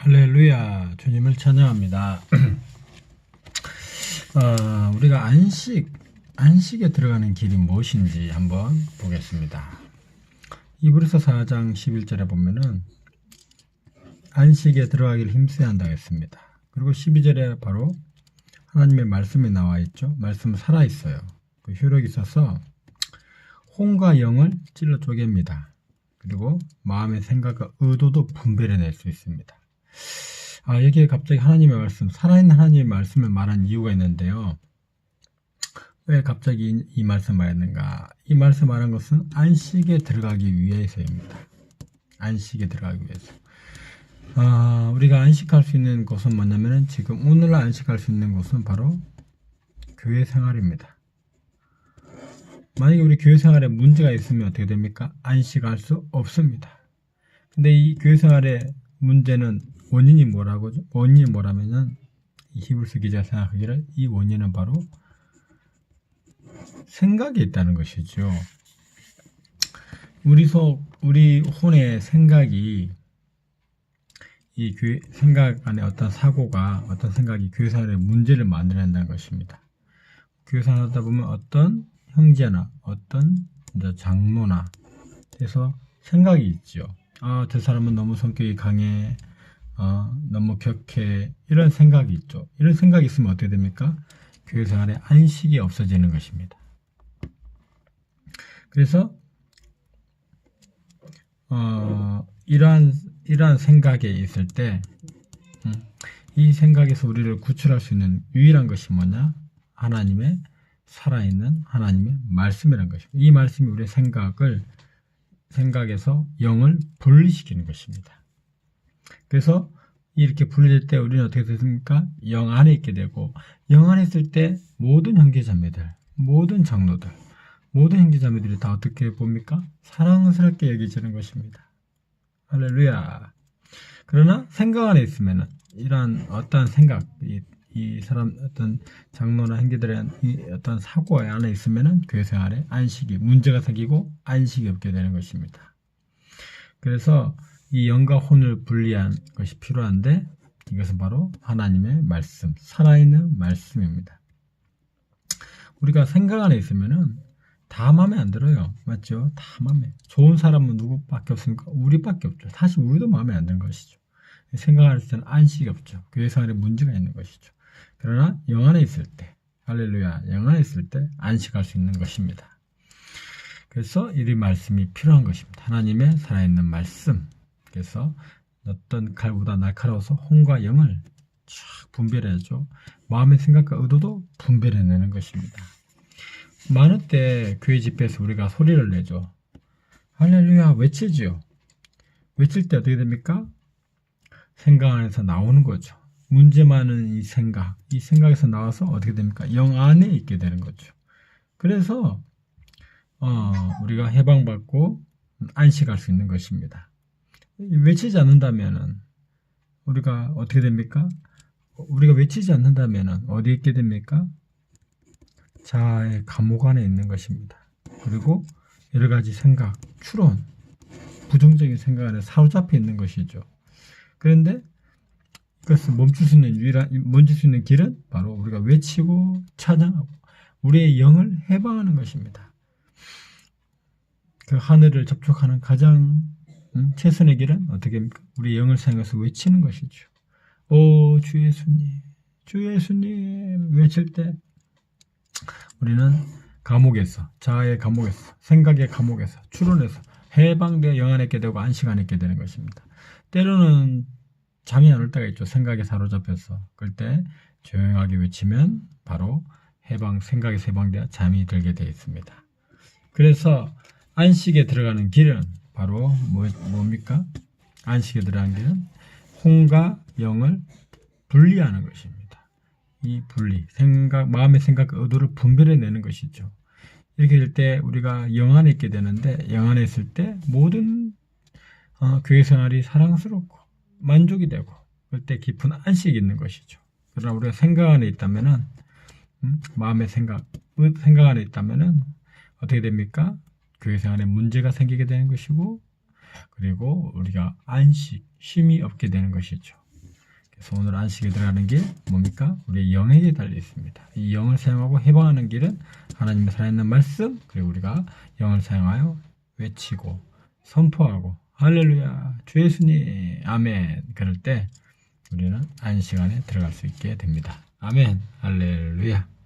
할렐루야, 주님을 찬양합니다. 우리가 안식에 들어가는 길이 무엇인지 한번 보겠습니다. 이브리서 4장 11절에 보면은 안식에 들어가기를 힘써야 한다고 했습니다. 그리고 12절에 바로 하나님의 말씀이 나와 있죠. 말씀은 살아있어요. 그 효력이 있어서 혼과 영을 찔러 쪼갭니다. 그리고 마음의 생각과 의도도 분별해낼 수 있습니다. 여기에 갑자기 하나님의 말씀, 살아있는 하나님의 말씀을 말한 이유가 있는데요. 왜 갑자기 이 말씀 말했는가? 이 말씀 말한 것은 안식에 들어가기 위해서입니다. 안식에 들어가기 위해서. 우리가 안식할 수 있는 곳은 뭐냐면은 지금 오늘날 안식할 수 있는 곳은 바로 교회 생활입니다. 만약에 우리 교회 생활에 문제가 있으면 어떻게 됩니까? 안식할 수 없습니다. 근데 이 교회 생활의 문제는 원인이 뭐라면은 이 히브리서 기자가 생각하기를 이 원인은 바로 생각에 있다는 것이죠. 우리 혼의 생각이 이 생각 안에 어떤 생각이 교회 생활에 문제를 만들어낸다는 것입니다. 교회 생활하다 보면 어떤 형제나 어떤 장로나 해서 생각이 있죠. 저 사람은 너무 성격이 강해, 너무 격해, 이런 생각이 있죠. 이런 생각이 있으면 어떻게 됩니까? 교회 생활에 안식이 없어지는 것입니다. 그래서 이러한 생각에 있을 때 이 생각에서 우리를 구출할 수 있는 유일한 것이 뭐냐? 하나님의 살아있는 하나님의 말씀이라는 것입니다. 이 말씀이 우리의 생각에서 영을 분리시키는 것입니다. 그래서 이렇게 분리될 때 우리는 어떻게 됐습니까? 영 안에 있게 되고, 영 안에 있을 때 모든 형제자매들, 모든 장로들, 모든 형제자매들이 다 어떻게 봅니까? 사랑스럽게 여기지는 것입니다. 할렐루야. 그러나 생각 안에 있으면은 이러한 어떤 생각, 이 사람 어떤 장로나 형제들의 어떤 사고 안에 있으면은 교회 생활에 문제가 생기고 안식이 없게 되는 것입니다. 그래서 이 영과 혼을 분리한 것이 필요한데 이것은 바로 하나님의 말씀, 살아있는 말씀입니다. 우리가 생각 안에 있으면은 다 마음에 안 들어요. 맞죠? 다 마음에. 좋은 사람은 누구밖에 없습니까? 우리밖에 없죠. 사실 우리도 마음에 안 드는 것이죠. 생각할 때는 안식이 없죠. 교회 생활에 문제가 있는 것이죠. 그러나 영 안에 있을 때, 할렐루야, 영 안에 있을 때 안식할 수 있는 것입니다. 그래서 이 말씀이 필요한 것입니다. 하나님의 살아있는 말씀. 그래서 어떤 칼보다 날카로워서 혼과 영을 쫙 분별해야죠. 마음의 생각과 의도도 분별해내는 것입니다. 많을 때 교회 집회에서 우리가 소리를 내죠. 할렐루야 외치지요. 외칠 때 어떻게 됩니까? 생각 안에서 나오는 거죠. 문제 많은 이 생각에서 나와서 어떻게 됩니까? 영 안에 있게 되는 거죠. 그래서 우리가 해방받고 안식할 수 있는 것입니다. 외치지 않는다면은 우리가 어떻게 됩니까? 우리가 외치지 않는다면은 어디에 있게 됩니까? 자아의 감옥 안에 있는 것입니다. 그리고 여러 가지 생각, 추론, 부정적인 생각 안에 사로잡혀 있는 것이죠. 그런데 그것을 멈출 수 있는 길은 바로 우리가 외치고 찬양하고 우리의 영을 해방하는 것입니다. 그 하늘을 접촉하는 가장 최선의 길은 어떻게 합니까? 우리 영을 사용해서 외치는 것이죠. 오 주 예수님, 주 예수님 외칠 때 우리는 감옥에서, 자아의 감옥에서, 생각의 감옥에서, 추론해서 해방되어 영 안에 있게 되고 안식 안에 있게 되는 것입니다. 때로는 잠이 안 올 때가 있죠. 생각에 사로잡혀서. 그럴 때 조용하게 외치면 바로 생각에서 해방되어 잠이 들게 되어 있습니다. 그래서 안식에 들어가는 길은 바로 뭡니까? 안식에 들어가는 길은 혼과 영을 분리하는 것입니다. 이 분리, 마음의 생각과 의도를 분별해내는 것이죠. 이렇게 될 때 우리가 영 안에 있게 되는데, 영 안에 있을 때 모든 교회 생활이 사랑스럽고 만족이 되고 그럴 때 깊은 안식이 있는 것이죠. 그러나 우리가 생각 안에 있다면은 마음의 생각 안에 있다면은 어떻게 됩니까? 교회 생활에 문제가 생기게 되는 것이고, 그리고 우리가 쉼이 없게 되는 것이죠. 그래서 오늘 안식에 들어가는 길 뭡니까? 우리의 영에게 달려 있습니다. 이 영을 사용하고 해방하는 길은 하나님의 살아있는 말씀, 그리고 우리가 영을 사용하여 외치고 선포하고 할렐루야 주 예수님 아멘 그럴 때 우리는 안식안에 들어갈 수 있게 됩니다. 아멘 할렐루야.